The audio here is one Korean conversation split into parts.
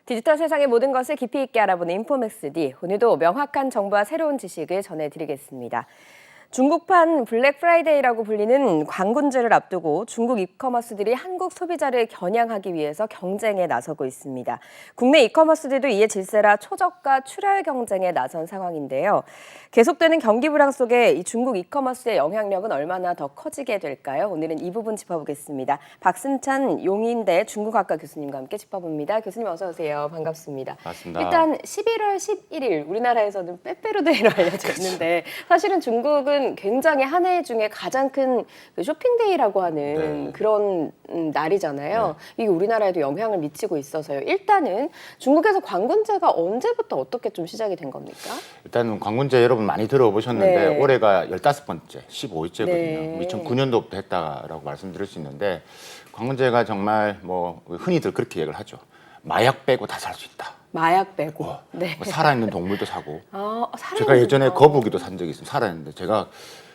디지털 세상의 모든 것을 깊이 있게 알아보는 인포맥스D. 오늘도 명확한 정보와 새로운 지식을 전해드리겠습니다. 중국판 블랙 프라이데이라고 불리는 광군제를 앞두고 중국 이커머스들이 한국 소비자를 겨냥하기 위해서 경쟁에 나서고 있습니다. 국내 이커머스들도 이에 질세라 초저가 출혈 경쟁에 나선 상황인데요. 계속되는 경기 불황 속에 이 중국 이커머스의 영향력은 얼마나 더 커지게 될까요? 오늘은 이 부분 짚어보겠습니다. 박승찬 용인대 중국학과 교수님과 함께 짚어봅니다. 교수님 어서 오세요. 반갑습니다. 맞습니다. 일단 11월 11일 우리나라에서는 빼빼로데이로 알려져 있는데 사실은 중국은 굉장히 한 해 중에 가장 큰 쇼핑데이라고 하는 그런 날이잖아요. 이게 우리나라에도 영향을 미치고 있어서요. 일단은 중국에서 광군제가 언제부터 어떻게 좀 시작이 된 겁니까? 일단은 광군제 여러분 많이 들어보셨는데 네. 올해가 15번째, 15회째거든요. 네. 2009년도부터 했다라고 말씀드릴 수 있는데 광군제가 정말 뭐 흔히들 그렇게 얘기를 하죠. 마약 빼고 다 살 수 있다. 마약 빼고. 네. 뭐 살아있는 동물도 사고. 살아있는 제가 예전에 거. 거북이도 산 적이 있습니다. 살아있는데 제가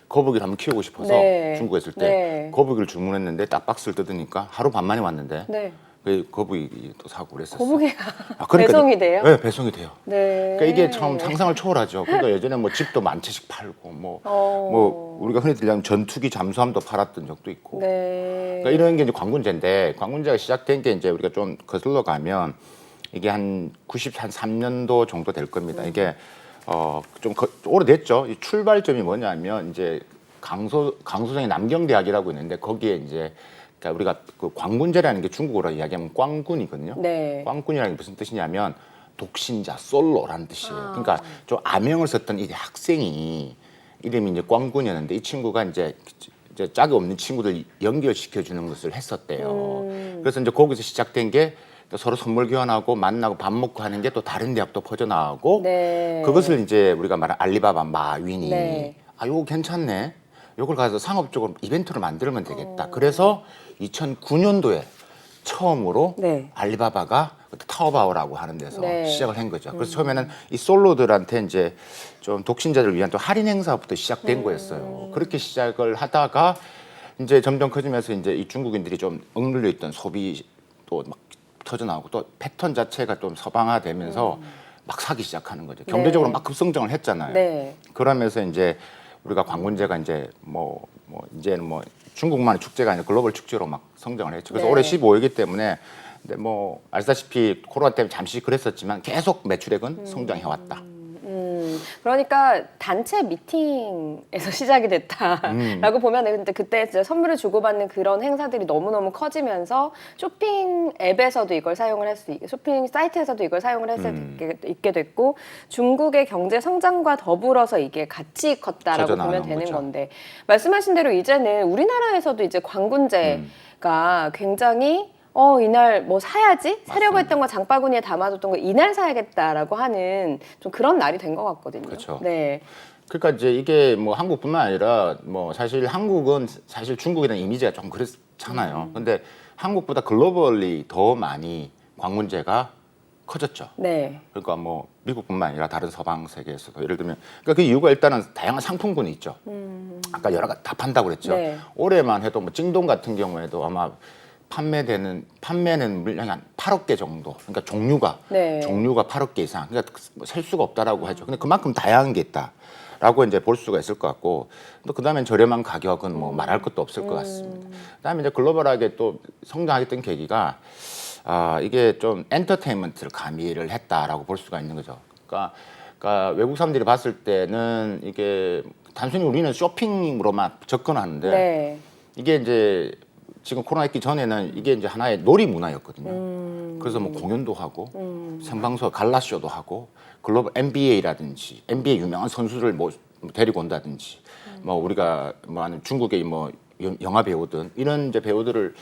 거북이를 한번 키우고 싶어서 네. 중국에 있을 때 네. 거북이를 주문했는데 딱 박스를 뜯으니까 하루 반 만에 왔는데 네. 그 거북이도 사고 그랬었어요. 거북이가 그러니까 배송이 돼요? 네, 배송이 돼요. 네. 그러니까 이게 참 상상을 초월하죠. 그러니까 예전에 뭐 집도 만 채씩 팔고 뭐 우리가 흔히 들리는 전투기 잠수함도 팔았던 적도 있고. 네. 그러니까 이런 게 이제 광군제인데 광군제가 시작된 게 이제 우리가 좀 거슬러 가면 이게 한 93년도 정도 될 겁니다. 이게 좀 오래됐죠. 이 출발점이 뭐냐면 이제 강소성의 남경대학이라고 있는데 거기에 이제 그러니까 우리가 그 광군제라는 게 중국어로 이야기하면 꽝군이거든요. 네. 꽝군이라는 게 무슨 뜻이냐면 독신자, 솔로라는 뜻이에요. 그러니까 좀 아명을 썼던 이 학생이 이름이 이제 꽝군이었는데 이 친구가 이제 짝이 없는 친구들 연결시켜 주는 것을 했었대요. 그래서 이제 거기서 시작된 게 서로 선물 교환하고 만나고 밥 먹고 하는 게 또 다른 대학도 퍼져나가고 네. 그것을 이제 우리가 말하는 알리바바 마윈이 네. 요거 괜찮네. 요걸 가서 상업적으로 이벤트를 만들면 되겠다. 그래서 2009년도에 처음으로 네. 알리바바가 타오바오라고 하는 데서 네. 시작을 한 거죠. 그래서 처음에는 이 솔로들한테 이제 좀 독신자들을 위한 또 할인 행사부터 시작된 거였어요. 그렇게 시작을 하다가 이제 점점 커지면서 이제 이 중국인들이 좀 억눌려 있던 소비 또 막 터져 나오고 또 패턴 자체가 좀 서방화되면서 막 사기 시작하는 거죠. 경제적으로 막 급성장을 했잖아요. 네. 그러면서 이제 우리가 광군제가 이제 이제는 뭐 중국만의 축제가 아니라 글로벌 축제로 막 성장을 했죠. 그래서 네. 올해 15일이기 때문에 근데 뭐 아시다시피 코로나 때문에 잠시 그랬었지만 계속 매출액은 성장해 왔다. 그러니까 단체 미팅에서 시작이 됐다라고 보면 근데 그때 진짜 선물을 주고받는 그런 행사들이 너무너무 커지면서 쇼핑 앱에서도 이걸 사용을 할 수 있고 쇼핑 사이트에서도 이걸 사용을 할 수 있게 됐고 중국의 경제 성장과 더불어서 이게 같이 컸다라고 보면 되는 거죠. 건데 말씀하신 대로 이제는 우리나라에서도 이제 광군제가 굉장히 이날 뭐 사야지? 사려고 했던 거 장바구니에 담아뒀던 거 이날 사야겠다라고 하는 좀 그런 날이 된 것 같거든요. 그렇죠. 네. 그러니까 이제 이게 뭐 한국뿐만 아니라 뭐 사실 한국은 사실 중국이라는 이미지가 좀 그렇잖아요. 근데 한국보다 글로벌리 더 많이 광군제가 커졌죠. 네. 그러니까 뭐 미국뿐만 아니라 다른 서방 세계에서도 예를 들면 그러니까 그 이유가 일단은 다양한 상품군이 있죠. 아까 여러 가지 다 판다고 그랬죠. 네. 올해만 해도 뭐 찡동 같은 경우에도 아마 판매는 물량이 한 8억 개 정도. 그러니까 종류가 8억 개 이상. 그러니까 셀 수가 없다라고 하죠. 근데 그만큼 다양한 게 있다라고 이제 볼 수가 있을 것 같고 또 그다음에 저렴한 가격은 뭐 말할 것도 없을 것 같습니다. 그다음에 이제 글로벌하게 또 성장했던 계기가 이게 좀 엔터테인먼트를 가미를 했다라고 볼 수가 있는 거죠. 그러니까 외국 사람들이 봤을 때는 이게 단순히 우리는 쇼핑으로만 접근하는데 네. 이게 이제 지금 코로나 있기 전에는 이게 이제 하나의 놀이 문화였거든요. 그래서 뭐 공연도 하고 생방송 갈라쇼도 하고 글로벌 NBA라든지 NBA 유명한 선수를 뭐 데리고 온다든지 뭐 우리가 뭐 하는 중국의 뭐 영화 배우든 이런 이제 배우들을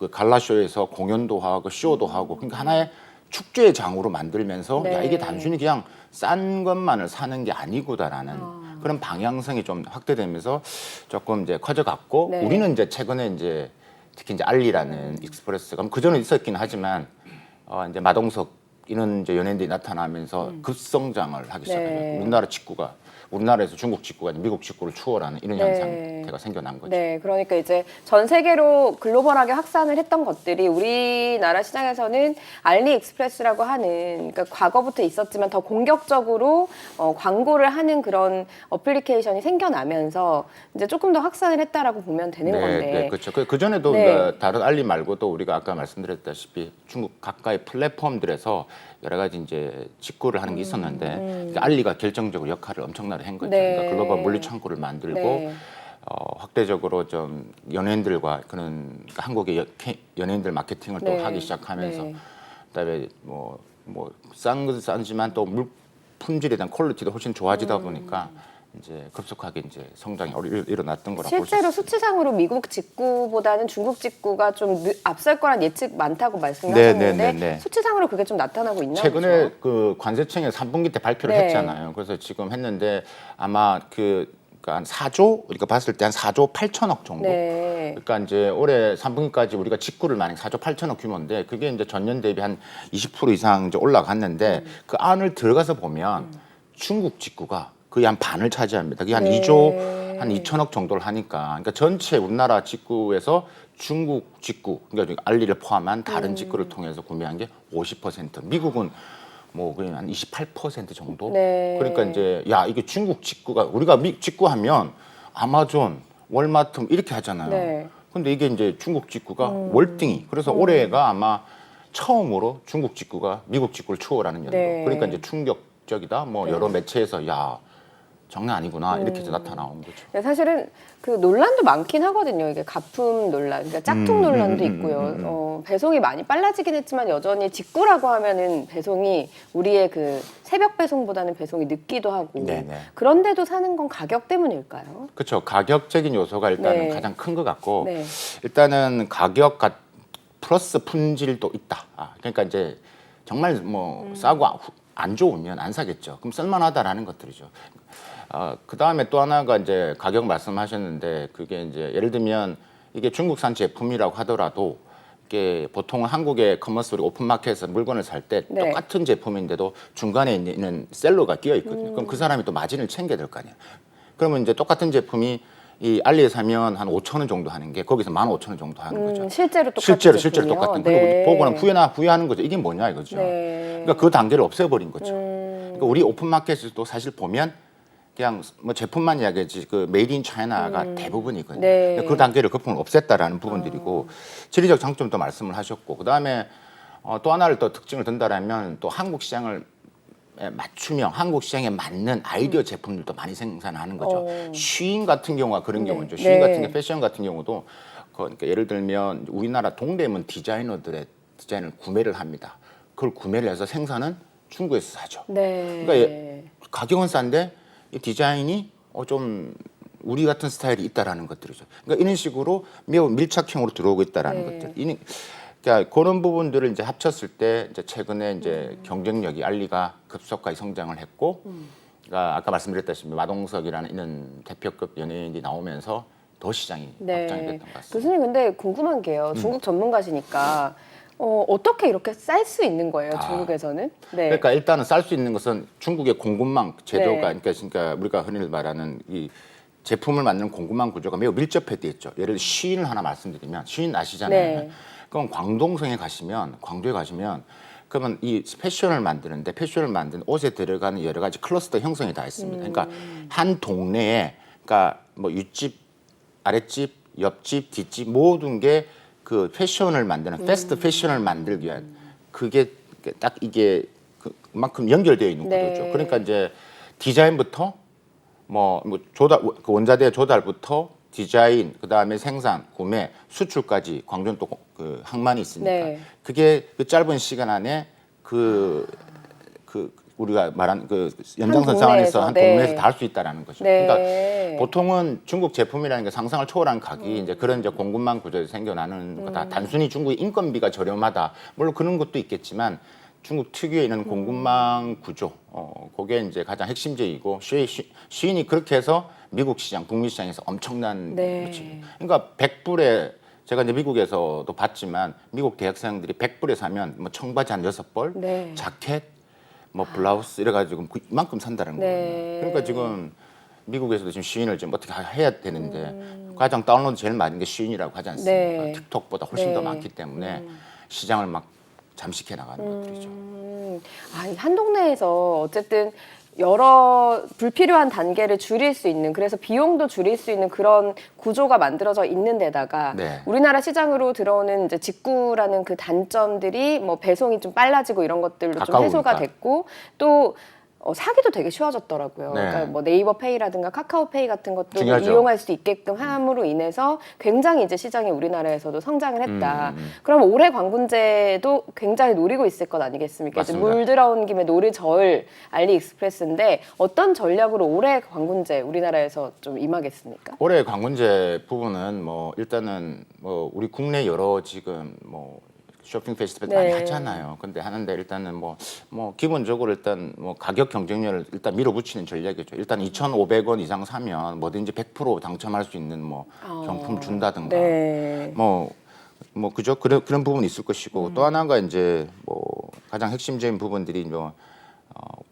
그 갈라쇼에서 공연도 하고 쇼도 하고 그러니까 하나의 축제의 장으로 만들면서 네. 야 이게 단순히 그냥 싼 것만을 사는 게 아니구나라는 그런 방향성이 좀 확대되면서 조금 이제 커져갔고 네. 우리는 이제 최근에 이제 특히 이제 알리라는 익스프레스가 그 전에 있었긴 하지만 이제 마동석 이런 이제 연예인들이 나타나면서 급성장을 하기 시작해요. 네. 우리나라 직구가 우리나라에서 중국 직구가 아니라 미국 직구를 추월하는 이런 양상태가 생겨난 거죠. 네, 그러니까 이제 전 세계로 글로벌하게 확산을 했던 것들이 우리나라 시장에서는 알리익스프레스라고 하는, 그러니까 과거부터 있었지만 더 공격적으로 광고를 하는 그런 어플리케이션이 생겨나면서 이제 조금 더 확산을 했다라고 보면 되는 건데. 네, 그렇죠. 그 전에도 그러니까 다른 알리 말고도 우리가 아까 말씀드렸다시피 중국 각각의 플랫폼들에서 여러 가지 이제 직구를 하는 게 있었는데 알리가 결정적으로 역할을 엄청나게 한 거죠. 네. 그러니까 글로벌 물류 창구를 만들고 네. 확대적으로 좀 연예인들과 그런 한국의 연예인들 마케팅을 또 하기 시작하면서 그다음에 싼 것은 싼지만 또 품질에 대한 퀄리티도 훨씬 좋아지다 보니까 이제 급속하게 이제 성장이 일어났던 거라고 볼 수 실제로 있습니다. 수치상으로 미국 직구보다는 중국 직구가 좀 앞설 거란 예측 많다고 말씀하셨는데 수치상으로 그게 좀 나타나고 있나요? 최근에 그렇죠? 그 관세청에 3분기 때 발표를 했잖아요. 그래서 지금 했는데 아마 한 4조, 우리가 봤을 때 한 4조 8천억 정도. 그러니까 이제 올해 3분기까지 우리가 직구를 만약 4조 8천억 규모인데 그게 이제 전년 대비 한 20% 이상 이제 올라갔는데 그 안을 들어가서 보면 중국 직구가 거의 한 반을 차지합니다. 그게 한 2조 한 2천억 정도를 하니까, 그러니까 전체 우리나라 직구에서 중국 직구, 그러니까 알리를 포함한 다른 직구를 통해서 구매한 게 50%. 미국은 뭐 그냥 한 28% 정도. 그러니까 이제 야 이게 중국 직구가 우리가 직구하면 아마존, 월마트 이렇게 하잖아요. 근데 이게 이제 중국 직구가 월등히. 그래서 올해가 아마 처음으로 중국 직구가 미국 직구를 추월하는 연도. 그러니까 이제 충격적이다. 뭐 여러 매체에서 야 장난 아니구나 이렇게 해서 나타나온 거죠. 사실은 그 논란도 많긴 하거든요. 이게 가품 논란, 그러니까 짝퉁 논란도 있고요. 배송이 많이 빨라지긴 했지만 여전히 직구라고 하면은 배송이 우리의 그 새벽 배송보다는 배송이 늦기도 하고. 그런데도 사는 건 가격 때문일까요? 그렇죠. 가격적인 요소가 일단은 가장 큰 것 같고 일단은 가격 플러스 품질도 있다. 그러니까 이제 정말 뭐 싸고 안 좋으면 안 사겠죠. 그럼 쓸만하다라는 것들이죠. 그 다음에 또 하나가 이제 가격 말씀하셨는데 그게 이제 예를 들면 이게 중국산 제품이라고 하더라도 이게 보통 한국의 커머스 우리 오픈마켓에서 물건을 살 때 똑같은 제품인데도 중간에 있는 셀러가 끼어 있거든요. 그럼 그 사람이 또 마진을 챙겨야 될 거 아니에요. 그러면 이제 똑같은 제품이 이 알리에 사면 한 5천 원 정도 하는 게 거기서 15,000원 정도 하는 거죠. 실제로 똑같은 실제로 똑같은. 그리고 보고는 후회하는 거죠. 이게 뭐냐 이거죠. 그러니까 그 단계를 없애버린 거죠. 그러니까 우리 오픈마켓에도 사실 보면 그냥 뭐 제품만 이야기하지 그 메이드 인 차이나가 대부분이거든요. 그 단계를 거품을 없앴다라는 부분들이고 지리적 장점도 말씀을 하셨고 그다음에 또 하나를 또 특징을 든다라면 또 한국 시장을 맞춤형 한국 시장에 맞는 아이디어 제품들도 많이 생산하는 거죠. 쉬인 같은 경우가 그런 경우죠. 쉬인 같은 게 패션 같은 경우도 그러니까 예를 들면 우리나라 동대문 디자이너들의 디자인을 구매를 합니다. 그걸 구매를 해서 생산은 중국에서 사죠. 그러니까 가격은 싼데 이 디자인이 좀 우리 같은 스타일이 있다라는 것들이죠. 그러니까 이런 식으로 매우 밀착형으로 들어오고 있다라는 것들. 그러니까 그런 부분들을 이제 합쳤을 때 이제 최근에 이제 경쟁력이 알리가 급속하게 성장을 했고, 그러니까 아까 말씀드렸다시피 마동석이라는 이런 대표급 연예인이 나오면서 더 시장이 확장이 됐던 것 같습니다. 교수님 근데 궁금한 게요. 중국 전문가시니까. 어떻게 이렇게 쌀 수 있는 거예요, 중국에서는? 그러니까 일단은 쌀 수 있는 것은 중국의 공급망 제도가, 그러니까 우리가 흔히 말하는 이 제품을 만드는 공급망 구조가 매우 밀접해 있죠. 예를 들어 쉬인을 하나 말씀드리면, 쉬인 아시잖아요. 그럼 광동에 가시면 그러면 이 패션을 만드는 옷에 들어가는 여러 가지 클러스터 형성이 다 있습니다. 그러니까 한 동네에, 그러니까 뭐 윗집, 아랫집, 옆집, 뒷집 모든 게 그 패션을 만드는 패스트 패션을 만들기 위한 그게 딱 이게 그만큼 연결되어 있는 구조죠. 그러니까 이제 디자인부터 뭐 그 원자재 조달부터 디자인, 그다음에 생산, 구매, 수출까지 광주는 또 그 항만이 있으니까 그게 그 짧은 시간 안에 그 우리가 말한 그 연장선 안에서 한 동네에서 다 할 수 있다라는 거죠. 그러니까 보통은 중국 제품이라는 게 상상을 초월한 가격이 이제 그런 이제 공급망 구조에서 생겨나는 거다. 단순히 중국의 인건비가 저렴하다. 물론 그런 것도 있겠지만 중국 특유의 이런 공급망 구조, 그게 이제 가장 핵심적이고 쉬인이 그렇게 해서 미국 시장, 북미 시장에서 엄청난 거지. 그러니까 100불에 제가 이제 미국에서도 봤지만 미국 대학생들이 100불에 사면 뭐 청바지 한 6벌, 자켓 뭐 블라우스 이래가지고 이만큼 산다는 네. 거예요. 그러니까 지금 미국에서도 지금 시인을 좀 어떻게 해야 되는데 가장 다운로드 제일 많은 게 시인이라고 하지 않습니까? 네. 틱톡보다 훨씬 더 네. 많기 때문에 시장을 막 잠식해 나가는 것들이죠. 이 한 동네에서 어쨌든 여러 불필요한 단계를 줄일 수 있는, 그래서 비용도 줄일 수 있는 그런 구조가 만들어져 있는 데다가 네. 우리나라 시장으로 들어오는 이제 직구라는 그 단점들이 뭐 배송이 좀 빨라지고 이런 것들로 좀 해소가 가까우니까. 됐고 또 사기도 되게 쉬워졌더라고요. 네. 그러니까 뭐 네이버 페이라든가 카카오 페이 같은 것도 중요하죠. 이용할 수 있게끔 함으로 인해서 굉장히 이제 시장이 우리나라에서도 성장을 했다. 그럼 올해 관군제도 굉장히 노리고 있을 것 아니겠습니까? 이제 맞습니다. 물 들어온 김에 노를 저을 알리익스프레스인데 어떤 전략으로 올해 관군제 우리나라에서 좀 임하겠습니까? 올해 관군제 부분은 뭐 일단은 뭐 우리 국내 여러 지금 뭐 쇼핑 페스티벌 네. 많이 하잖아요. 근데 하는데 일단은 뭐 기본적으로 일단 뭐 가격 경쟁력을 일단 밀어붙이는 전략이죠. 일단 2,500원 이상 사면 뭐든지 100% 당첨할 수 있는 뭐 경품 준다든가 네. 뭐 그죠? 그런 부분이 있을 것이고 또 하나가 이제 뭐 가장 핵심적인 부분들이 뭐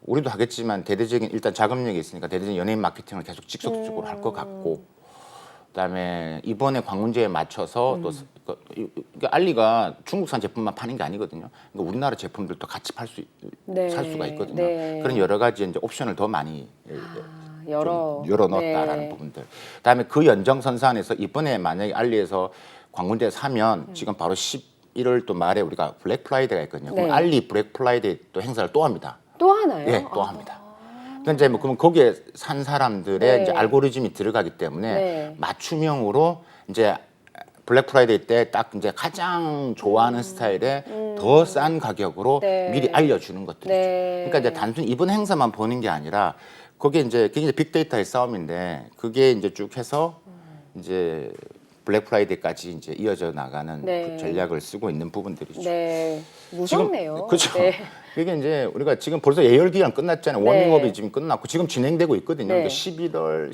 우리도 하겠지만 대대적인 일단 자금력이 있으니까 대대적인 연예인 마케팅을 계속 직접적으로 할 것 같고 그다음에 이번에 관군제에 맞춰서 또 그러니까 알리가 중국산 제품만 파는 게 아니거든요. 그러니까 우리나라 제품들도 같이 네. 살 수가 있거든요. 네. 그런 여러 가지 이제 옵션을 더 많이 열어 열어넣었다라는 네. 부분들. 그다음에 그 연장선상 안에서 이번에 만약에 알리에서 관군제 사면 지금 바로 11월 또 말에 우리가 블랙 프라이데이가 있거든요. 그럼 네. 알리 블랙 프라이데이 또 행사를 또 합니다. 또 하나요? 예, 또 합니다. 그러니까 이제 뭐 그러면 거기에 산 사람들의 네. 이제 알고리즘이 들어가기 때문에 네. 맞춤형으로 이제 블랙 프라이데이 때 딱 이제 가장 좋아하는 스타일의 더 싼 가격으로 네. 미리 알려주는 것들이죠. 네. 그러니까 이제 단순히 이번 행사만 보는 게 아니라 그게 이제 빅데이터의 싸움인데 그게 이제 쭉 해서 이제 블랙 프라이데이까지 이제 이어져 나가는 네. 그 전략을 쓰고 있는 부분들이죠. 네. 무섭네요. 그렇죠. 네. 이게 이제 우리가 지금 벌써 예열 기간 끝났잖아요. 네. 워밍업이 지금 끝났고 지금 진행되고 있거든요. 네. 그러니까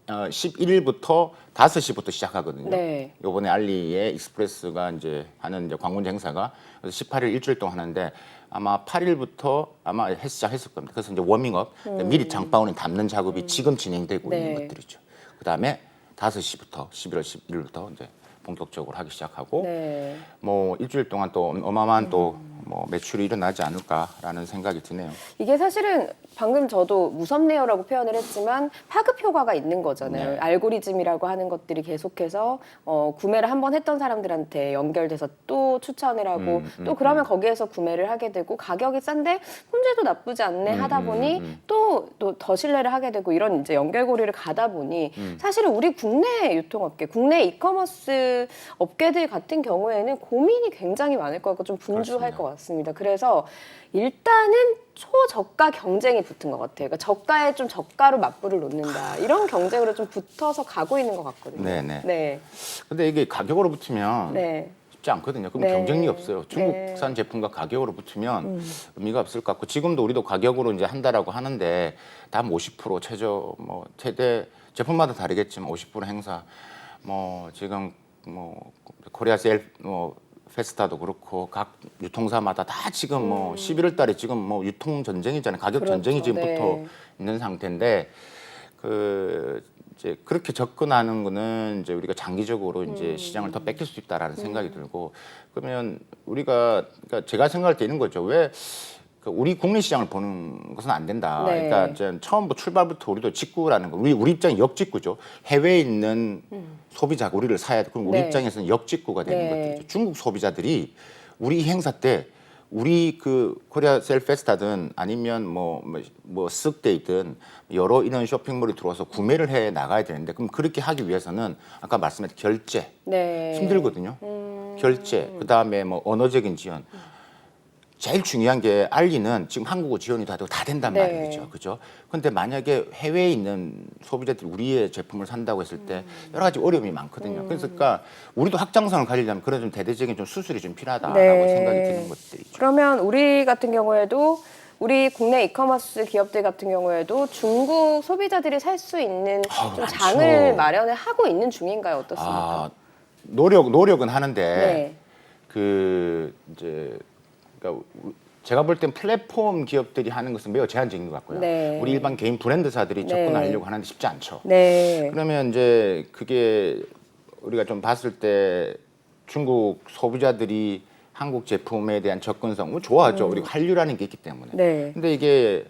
11일부터 5시부터 시작하거든요. 네. 요번에 알리의 익스프레스가 이제 하는 이제 관군제 행사가 그래서 18일 일주일 동안 하는데 아마 8일부터 아마 시작했을 겁니다. 그래서 이제 워밍업 그러니까 미리 장바구니 담는 작업이 지금 진행되고 네. 있는 것들이죠. 그다음에 5시부터 11월 11일부터 이제 본격적으로 하기 시작하고 네. 뭐 일주일 동안 또 어마어마한 또 뭐 매출이 일어나지 않을까라는 생각이 드네요. 이게 사실은 방금 저도 무섭네요라고 표현을 했지만 파급 효과가 있는 거잖아요. 네. 알고리즘이라고 하는 것들이 계속해서 구매를 한번 했던 사람들한테 연결돼서 또 추천을 하고 또 그러면 거기에서 구매를 하게 되고 가격이 싼데 품질도 나쁘지 않네 하다 보니 또 더 신뢰를 하게 되고 이런 이제 연결고리를 가다 보니 사실은 우리 국내 유통업계, 국내 이커머스 업계들 같은 경우에는 고민이 굉장히 많을 것 같고 좀 분주할 그렇습니다. 것 같습니다. 그래서 일단은 초저가 경쟁이 붙은 것 같아요. 그러니까 저가에 좀 저가로 맞불을 놓는다. 이런 경쟁으로 좀 붙어서 가고 있는 것 같거든요. 네네. 네. 근데 이게 가격으로 붙으면 네. 쉽지 않거든요. 그럼 네. 경쟁력이 없어요. 중국산 제품과 가격으로 붙으면 의미가 없을 것 같고 지금도 우리도 가격으로 이제 한다라고 하는데 다 50% 최대 제품마다 다르겠지만 50% 행사 뭐 지금 뭐 코리아 셀 페스타도 그렇고 각 유통사마다 다 지금 뭐 11월 달에 지금 뭐 유통 전쟁이잖아요. 가격 그렇죠. 전쟁이 지금 네. 붙어 있는 상태인데 이제 그렇게 접근하는 거는 이제 우리가 장기적으로 이제 시장을 더 뺏길 수 있다라는 생각이 들고 그러면 우리가 그러니까 제가 생각할 때 이런 거죠. 왜 우리 국내 시장을 보는 것은 안 된다. 네. 그러니까 이제 처음부터 출발부터 우리도 직구라는 거, 우리 입장이 역직구죠. 해외에 있는 소비자가 우리를 사야 돼. 그럼 우리 네. 입장에서는 역직구가 되는 네. 것들이죠. 중국 소비자들이 우리 행사 때 우리 그 코리아 셀 페스타든 아니면 뭐 쓱데이든 여러 이런 쇼핑몰이 들어와서 구매를 해 나가야 되는데 그럼 그렇게 하기 위해서는 아까 말씀하신 결제 네. 힘들거든요. 결제 그다음에 뭐 언어적인 지원. 제일 중요한 게 알리는 지금 한국어 지원이 다 되고 다 된단 네. 말이죠. 그죠? 근데 만약에 해외에 있는 소비자들이 우리의 제품을 산다고 했을 때 여러 가지 어려움이 많거든요. 그러니까 우리도 확장성을 가지려면 그런 좀 대대적인 좀 수술이 좀 필요하다라고 네. 생각이 드는 것들이죠. 그러면 우리 같은 경우에도 우리 국내 이커머스 기업들 같은 경우에도 중국 소비자들이 살 수 있는 좀 많죠. 장을 마련을 하고 있는 중인가요? 어떻습니까? 노력은 하는데 네. 그 이제 그러니까 제가 볼 땐 플랫폼 기업들이 하는 것은 매우 제한적인 것 같고요. 네. 우리 일반 개인 브랜드사들이 네. 접근하려고 하는데 쉽지 않죠. 네. 그러면 이제 그게 우리가 좀 봤을 때 중국 소비자들이 한국 제품에 대한 접근성 뭐 좋아하죠. 우리가 한류라는 게 있기 때문에. 네. 근데 이게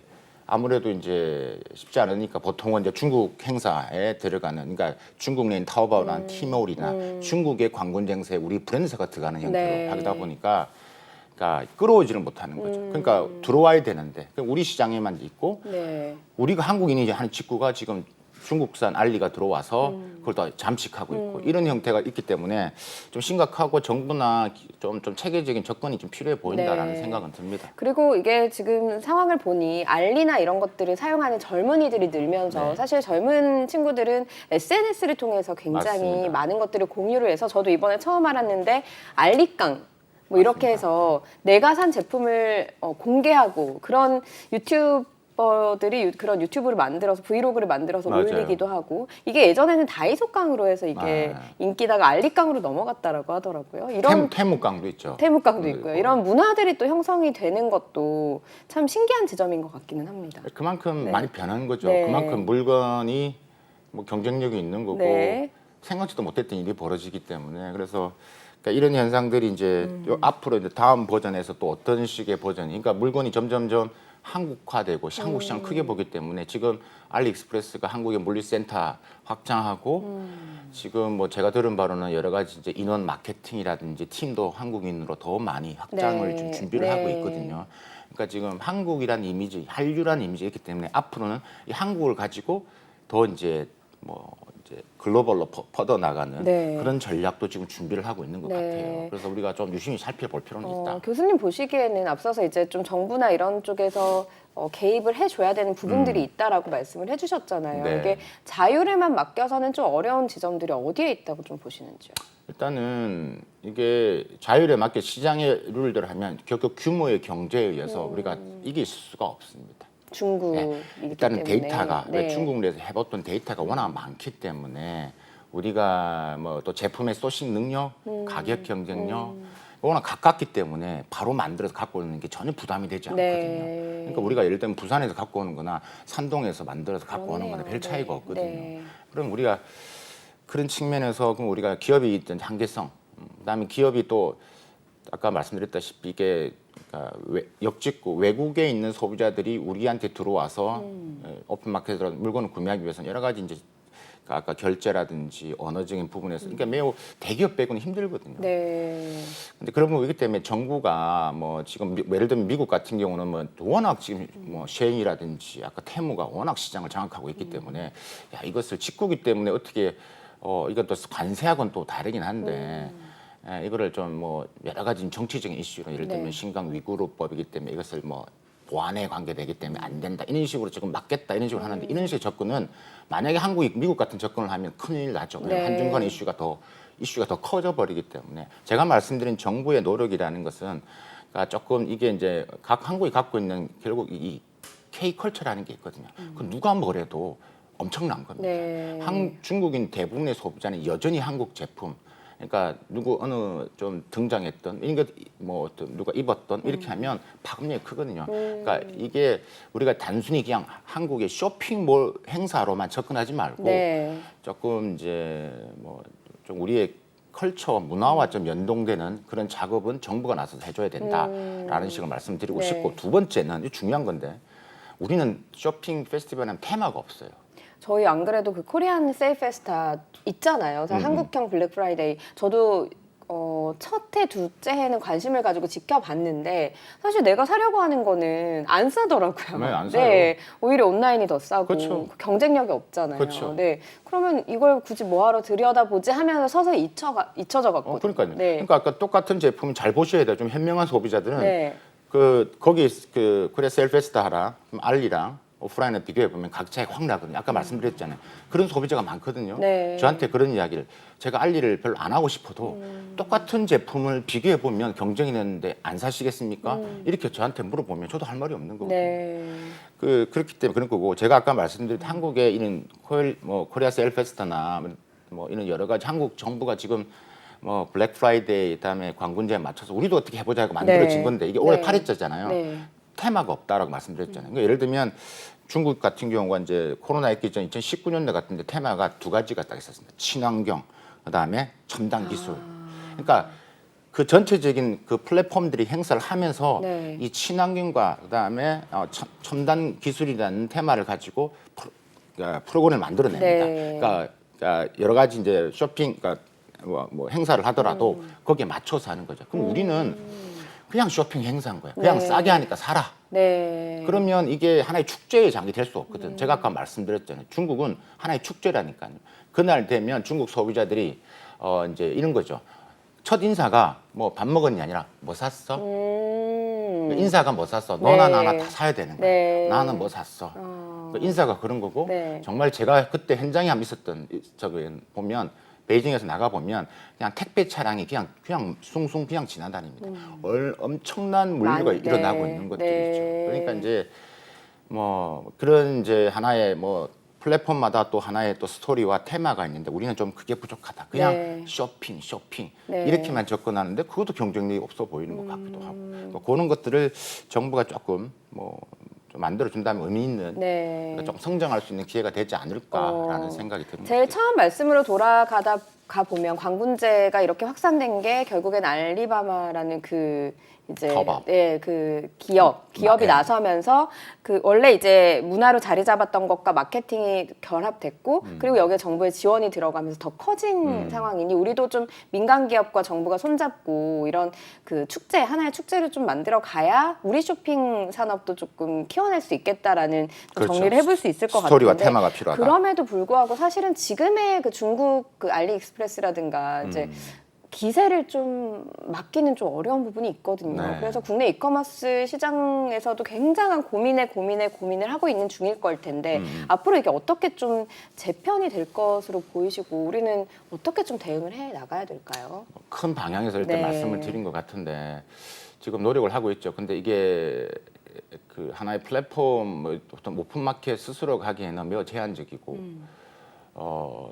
아무래도 이제 쉽지 않으니까 보통은 이제 중국 행사에 들어가는, 그러니까 중국 내인 타오바오나 티몰이나 중국의 관군쟁세에 우리 브랜드사가 들어가는 형태로 네. 하다 보니까 그러니까 끌어오지를 못하는 거죠. 그러니까 들어와야 되는데 우리 시장에만 있고 네. 우리가 한국인이 이제 하는 직구가 지금 중국산 알리가 들어와서 그걸 다 잠식하고 있고 이런 형태가 있기 때문에 좀 심각하고 정부나 좀 체계적인 접근이 좀 필요해 보인다라는 네. 생각은 듭니다. 그리고 이게 지금 상황을 보니 알리나 이런 것들을 사용하는 젊은이들이 늘면서 네. 사실 젊은 친구들은 SNS를 통해서 굉장히 맞습니다. 많은 것들을 공유를 해서 저도 이번에 처음 알았는데 알리깡 뭐 이렇게 해서 내가 산 제품을 공개하고 그런 유튜버들이 그런 유튜브를 만들어서 브이로그를 만들어서 맞아요. 올리기도 하고 이게 예전에는 다이소깡으로 해서 이게 아. 인기다가 알리깡으로 넘어갔다라고 하더라고요. 이런 태무깡도 있죠. 태무깡도 있고요. 이런 문화들이 또 형성이 되는 것도 참 신기한 지점인 것 같기는 합니다. 그만큼 네. 많이 변한 거죠. 네. 그만큼 물건이 뭐 경쟁력이 있는 거고 네. 생각지도 못했던 일이 벌어지기 때문에 그래서 그러니까 이런 현상들이 이제 요 앞으로 이제 다음 버전에서 또 어떤 식의 버전이, 그러니까 물건이 점점점 한국화되고 한국 시장 크게 보기 때문에 지금 알리익스프레스가 한국의 물류센터 확장하고 지금 뭐 제가 들은 바로는 여러 가지 이제 인원 마케팅이라든지 팀도 한국인으로 더 많이 확장을 네. 좀 준비를 네. 하고 있거든요. 그러니까 지금 한국이란 이미지, 한류란 이미지가 있기 때문에 앞으로는 이 한국을 가지고 더 이제 뭐 이제 글로벌로 퍼져 나가는 네. 그런 전략도 지금 준비를 하고 있는 것 네. 같아요. 그래서 우리가 좀 유심히 살펴볼 필요는 있다. 교수님 보시기에는 앞서서 이제 좀 정부나 이런 쪽에서 개입을 해줘야 되는 부분들이 있다라고 말씀을 해주셨잖아요. 네. 이게 자율에만 맡겨서는 좀 어려운 지점들이 어디에 있다고 좀 보시는지요? 일단은 이게 자율에 맞게 시장의 룰대로 하면 결국 규모의 경제에 의해서 우리가 이길 수가 없습니다. 중국이기 일단은 때문에. 데이터가 네. 중국 내에서 해봤던 데이터가 워낙 많기 때문에 우리가 뭐 또 제품의 소싱 능력, 가격 경쟁력 워낙 가깝기 때문에 바로 만들어서 갖고 오는 게 전혀 부담이 되지 않거든요. 네. 그러니까 우리가 예를 들면 부산에서 갖고 오는 거나 산동에서 만들어서 갖고 오는 거나 별 그렇네요. 차이가 네. 없거든요. 네. 그럼 우리가 그런 측면에서 그럼 우리가 기업이 있던 한계성, 그다음에 기업이 또 아까 말씀드렸다시피 이게 그러니까 역직구 외국에 있는 소비자들이 우리한테 들어와서 오픈마켓으로 물건을 구매하기 위해서는 여러 가지 이제 아까 결제라든지 언어적인 부분에서 그러니까 매우 대기업 빼고는 힘들거든요. 네. 근데 그런 부분이기 때문에 정부가 뭐 지금 예를 들면 미국 같은 경우는 뭐 워낙 지금 뭐 쉐인이라든지 아까 테무가 워낙 시장을 장악하고 있기 때문에 야 이것을 직구기 때문에 어떻게 이건 또 관세하고는 또 다르긴 한데 이거를 좀 뭐 여러 가지 정치적인 이슈로 예를 들면 네. 신강 위구르법이기 때문에 이것을 뭐 보안에 관계되기 때문에 안 된다 이런 식으로 지금 막겠다 이런 식으로 하는데 이런 식의 접근은 만약에 한국이 미국 같은 접근을 하면 큰일 나죠. 네. 한중간 이슈가 더 커져 버리기 때문에 제가 말씀드린 정부의 노력이라는 것은 그러니까 조금 이게 이제 각 한국이 갖고 있는 결국 이 K 컬처라는 게 있거든요. 그 누가 뭐래도 엄청난 겁니다. 네. 중국인 대부분의 소비자는 여전히 한국 제품, 그러니까 어느 좀 등장했던 이런 것뭐 누가 입었던 이렇게 하면 파급력이 크거든요. 그러니까 이게 우리가 단순히 그냥 한국의 쇼핑몰 행사로만 접근하지 말고 네. 조금 이제 뭐 좀 우리의 컬처 문화와 좀 연동되는 그런 작업은 정부가 나서서 해줘야 된다라는 식으로 말씀드리고 네. 싶고 두 번째는 이 중요한 건데 우리는 쇼핑 페스티벌하면 테마가 없어요. 저희 안 그래도 그 코리안 세일 페스타 있잖아요. 한국형 블랙 프라이데이. 저도 첫 해, 둘째 해는 관심을 가지고 지켜봤는데 사실 내가 사려고 하는 거는 안 싸더라고요. 네, 안 사요. 네, 오히려 온라인이 더 싸고 그렇죠. 경쟁력이 없잖아요. 그렇죠. 네, 그러면 이걸 굳이 뭐하러 들여다보지 하면서 서서히 잊혀져 갔거든요. 그러니까요. 네. 그러니까 아까 똑같은 제품 잘 보셔야 돼요. 좀 현명한 소비자들은 네. 거기 코리아 세일 페스타 하랑 알리랑 오프라인을 비교해 보면 각차이 확 나거든요. 아까 말씀드렸잖아요. 그런 소비자가 많거든요. 네. 저한테 그런 이야기를 제가 알리를 별로 안 하고 싶어도 똑같은 제품을 비교해 보면 경쟁이 되는데 안 사시겠습니까? 이렇게 저한테 물어보면 저도 할 말이 없는 거거든요. 네. 그렇기 때문에 그런 거고 제가 아까 말씀드린 한국의 이런 코리아 세일 페스타나 뭐 이런 여러 가지 한국 정부가 지금 뭐 블랙 프라이데이 그다음에 광군제에 맞춰서 우리도 어떻게 해보자 하고 만들어진 네. 건데 이게 올해 네. 8일째잖아요. 네. 테마가 없다라고 말씀드렸잖아요. 그러니까 예를 들면 중국 같은 경우가 이제 코로나 있기 전 2019년도 같은데 테마가 두 가지가 딱 있었습니다. 친환경, 그다음에 첨단 기술. 그러니까 그 전체적인 그 플랫폼들이 행사를 하면서 네. 이 친환경과 그다음에 첨단 기술이라는 테마를 가지고 프로그램을 만들어냅니다. 네. 그러니까 여러 가지 이제 쇼핑, 그러니까 뭐 행사를 하더라도 거기에 맞춰서 하는 거죠. 그럼 우리는 그냥 쇼핑 행사인 거야. 그냥 네. 싸게 하니까 사라. 네. 그러면 이게 하나의 축제의 장이 될 수 없거든. 제가 아까 말씀드렸잖아요. 중국은 하나의 축제라니까요. 그날 되면 중국 소비자들이 이제 이런 거죠. 첫 인사가 뭐 밥 먹었냐 아니라 뭐 샀어? 인사가 뭐 샀어? 너나 네. 나나 다 사야 되는 거야. 네. 나는 뭐 샀어? 인사가 그런 거고 네. 정말 제가 그때 현장에 한번 있었던 저기 보면 베이징에서 나가 보면 그냥 택배 차량이 그냥 숭숭 그냥 지나다닙니다. 엄청난 물류가 네. 일어나고 있는 것들이죠. 네. 그러니까 이제 뭐 그런 이제 하나의 뭐 플랫폼마다 또 하나의 또 스토리와 테마가 있는데 우리는 좀 그게 부족하다. 그냥 네. 쇼핑 네. 이렇게만 접근하는데 그것도 경쟁력이 없어 보이는 것 같기도 하고 뭐 그런 것들을 정부가 조금 뭐 좀 만들어준다면 의미 있는 네. 좀 성장할 수 있는 기회가 되지 않을까라는 생각이 듭니다. 제일 처음 말씀으로 돌아가다 보면 광군제가 이렇게 확산된 게 결국엔 알리바바라는 그 이제 터벅. 그 기업이 네. 나서면서 그 원래 이제 문화로 자리 잡았던 것과 마케팅이 결합됐고 그리고 여기에 정부의 지원이 들어가면서 더 커진 상황이니 우리도 좀 민간 기업과 정부가 손잡고 이런 그 하나의 축제를 좀 만들어 가야 우리 쇼핑 산업도 조금 키워낼 수 있겠다라는 그렇죠. 정리를 해볼 수 있을 것 스토리와 같은데 테마가 필요하다. 그럼에도 불구하고 사실은 지금의 그 중국 그 알리익스프레스라든가 이제 기세를 좀 막기는 좀 어려운 부분이 있거든요. 네. 그래서 국내 이커머스 시장에서도 굉장한 고민을 하고 있는 중일 걸 텐데 앞으로 이게 어떻게 좀 재편이 될 것으로 보이시고 우리는 어떻게 좀 대응을 해 나가야 될까요? 큰 방향에서 일단 네. 말씀을 드린 것 같은데 지금 노력을 하고 있죠. 근데 이게 그 하나의 플랫폼 뭐 어떤 오픈마켓 스스로 가기에는 매우 제한적이고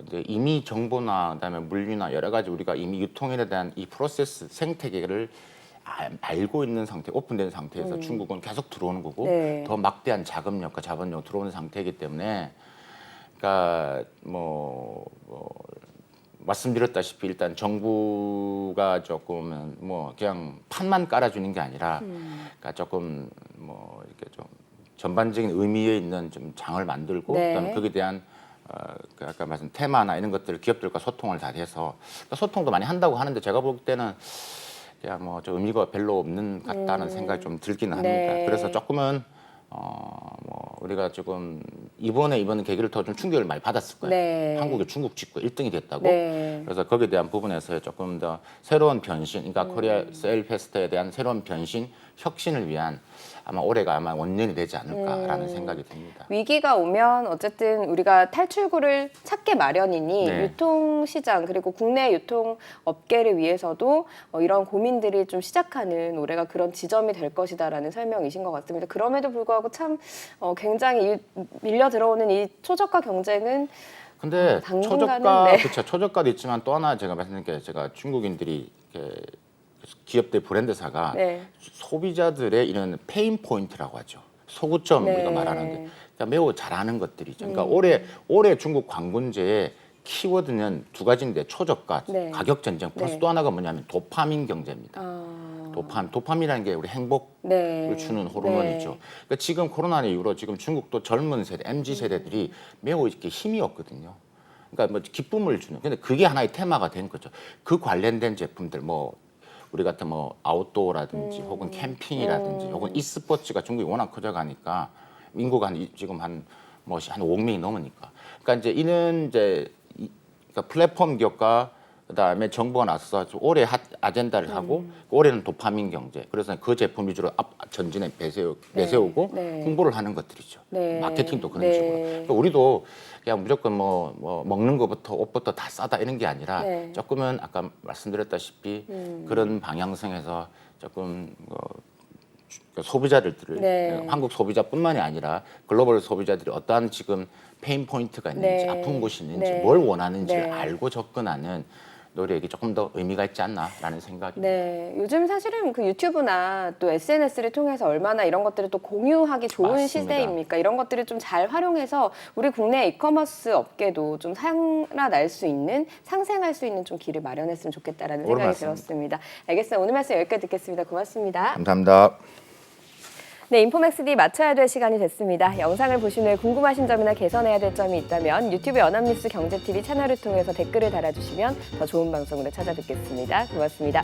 이제 이미 정보나 그다음에 물류나 여러 가지 우리가 이미 유통에 대한 이 프로세스 생태계를 알고 있는 상태, 오픈된 상태에서 중국은 계속 들어오는 거고 네. 더 막대한 자금력과 자본력 들어오는 상태이기 때문에 그러니까 뭐 말씀드렸다시피 일단 정부가 조금 뭐 그냥 판만 깔아주는 게 아니라 그러니까 조금 뭐 이렇게 좀 전반적인 의미에 있는 좀 장을 만들고 네. 그다음에 거기에 대한 그 아까 말씀 테마나 이런 것들을 기업들과 소통을 다 해서 그러니까 소통도 많이 한다고 하는데 제가 볼 때는 그냥 뭐 좀 의미가 별로 없는 같다는 생각이 좀 들기는 합니다. 네. 그래서 조금은 뭐 우리가 조금 이번 계기를 통해 좀 충격을 많이 받았을 거예요. 네. 한국이 중국 직구 1등이 됐다고. 네. 그래서 거기에 대한 부분에서 조금 더 새로운 변신, 그러니까 코리아 세일 페스트에 대한 새로운 변신, 혁신을 위한 아마 올해가 아마 원년이 되지 않을까라는 생각이 듭니다. 위기가 오면 어쨌든 우리가 탈출구를 찾게 마련이니 네. 유통시장 그리고 국내 유통업계를 위해서도 이런 고민들이 좀 시작하는 올해가 그런 지점이 될 것이다라는 설명이신 것 같습니다. 그럼에도 불구하고 참 굉장히 밀려 들어오는 이 초저가 경쟁은 근데 당분간은 초저가 네. 그렇죠. 초저가도 있지만 또 하나 제가 말씀드린 게 제가 중국인들이 이렇게 기업들 브랜드사가 네. 소비자들의 이런 페인 포인트라고 하죠. 소구점 네. 우리가 말하는 게 그러니까 매우 잘하는 것들이죠. 그러니까 올해 중국 광군제의 키워드는 두 가지인데 초저가, 네. 가격 전쟁 플러스 네. 또 하나가 뭐냐면 도파민 경제입니다. 도파민이라는 게 우리 행복을 네. 주는 호르몬이죠. 네. 그러니까 지금 코로나 이후로 지금 중국도 젊은 세대, MZ 세대들이 매우 이렇게 힘이 없거든요. 그러니까 뭐 기쁨을 주는. 근데 그게 하나의 테마가 된 거죠. 그 관련된 제품들 뭐 우리 같은 뭐 아웃도어라든지 혹은 캠핑이라든지 혹은 e스포츠가 중국이 워낙 커져가니까 인구가 지금 한 5억 명이 넘으니까. 그러니까 이제 이는 이제 그러니까 플랫폼 기업과 그다음에 정부가 나서서 올해 아젠다를 하고 올해는 도파민 경제. 그래서 그 제품 위주로 전진에 내세우고 네. 홍보를 하는 것들이죠. 네. 마케팅도 그런 네. 식으로. 그러니까 우리도 그냥 무조건 뭐 먹는 것부터 옷부터 다 싸다 이런 게 아니라 네. 조금은 아까 말씀드렸다시피 그런 방향성에서 조금 소비자들을 네. 한국 소비자뿐만이 아니라 글로벌 소비자들이 어떠한 지금 페인 포인트가 있는지 네. 아픈 곳이 있는지 네. 뭘 원하는지를 네. 알고 접근하는 노력이 조금 더 의미가 있지 않나라는 생각입니다. 네, 요즘 사실은 그 유튜브나 또 SNS를 통해서 얼마나 이런 것들을 또 공유하기 좋은 맞습니다. 시대입니까? 이런 것들을 좀 잘 활용해서 우리 국내 이커머스 업계도 좀 살아날 수 있는, 상생할 수 있는 좀 길을 마련했으면 좋겠다라는 옳은 생각이 말씀입니다. 들었습니다. 알겠습니다. 오늘 말씀 여기까지 듣겠습니다. 고맙습니다. 감사합니다. 네, 인포맥스D 마쳐야 될 시간이 됐습니다. 영상을 보신 후에 궁금하신 점이나 개선해야 될 점이 있다면 유튜브 연합뉴스 경제TV 채널을 통해서 댓글을 달아주시면 더 좋은 방송으로 찾아뵙겠습니다. 고맙습니다.